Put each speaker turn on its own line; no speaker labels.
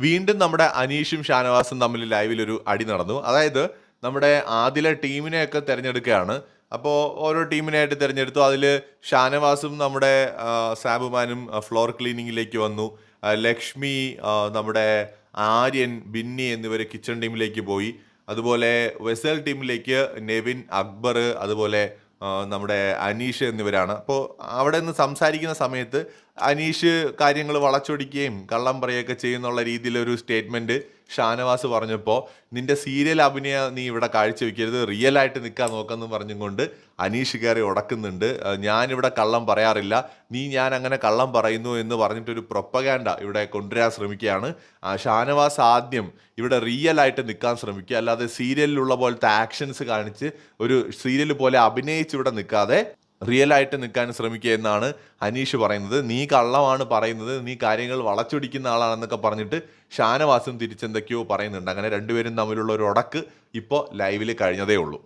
വീണ്ടും നമ്മുടെ അനീഷും ഷാനവാസും തമ്മിൽ ലൈവിൽ ഒരു അടി നടന്നു. അതായത് നമ്മുടെ ആദിലെ ടീമിനെയൊക്കെ തിരഞ്ഞെടുക്കുകയാണ്. അപ്പോൾ ഓരോ ടീമിനായിട്ട് തിരഞ്ഞെടുത്തു. അതിൽ ഷാനവാസും നമ്മുടെ സാബുമാനും ഫ്ലോർ ക്ലീനിങ്ങിലേക്ക് വന്നു. ലക്ഷ്മി, നമ്മുടെ ആര്യൻ, ബിന്നി എന്നിവർ കിച്ചൺ ടീമിലേക്ക് പോയി. അതുപോലെ വെസൽ ടീമിലേക്ക് നെവിൻ, അക്ബർ, അതുപോലെ നമ്മുടെ അനീഷ് എന്നിവരാണ്. അപ്പോൾ അവിടെ നിന്ന് സംസാരിക്കുന്ന സമയത്ത് അനീഷ് കാര്യങ്ങൾ വളച്ചൊടിക്കുകയും കള്ളം പറയുകയൊക്കെ ചെയ്യുന്നുള്ള രീതിയിലൊരു സ്റ്റേറ്റ്മെൻറ്റ് ഷാനവാസ് പറഞ്ഞപ്പോൾ, നിന്റെ സീരിയൽ അഭിനയം നീ ഇവിടെ കാഴ്ചവെക്കരുത്, റിയൽ ആയിട്ട് നിൽക്കാൻ നോക്കാമെന്ന് പറഞ്ഞുകൊണ്ട് അനീഷ് കയറി ഉടക്കുന്നുണ്ട്. ഞാനിവിടെ കള്ളം പറയാറില്ല, ഞാൻ അങ്ങനെ കള്ളം പറയുന്നു എന്ന് പറഞ്ഞിട്ടൊരു പ്രൊപ്പഗാൻഡ ഇവിടെ കൊണ്ടുവരാൻ ശ്രമിക്കുകയാണ്. ഷാനവാസ് ആദ്യം ഇവിടെ റിയൽ ആയിട്ട് നിൽക്കാൻ ശ്രമിക്കുക, അല്ലാതെ സീരിയലിലുള്ള പോലത്തെ ആക്ഷൻസ് കാണിച്ച് ഒരു സീരിയൽ പോലെ അഭിനയിച്ച് ഇവിടെ നിൽക്കാതെ റിയൽ ആയിട്ട് നിൽക്കാൻ ശ്രമിക്കുക എന്നാണ് അനീഷ് പറയുന്നത്. നീ കള്ളമാണ് പറയുന്നത്, നീ കാര്യങ്ങൾ വളച്ചൊടിക്കുന്ന ആളാണെന്നൊക്കെ പറഞ്ഞിട്ട് ഷാനവാസും തിരിച്ചെന്തൊക്കെയോ പറയുന്നുണ്ട്. അങ്ങനെ രണ്ടുപേരും തമ്മിലുള്ള ഒരു ഉടക്ക് ഇപ്പോൾ ലൈവിൽ കഴിഞ്ഞതേ ഉള്ളൂ.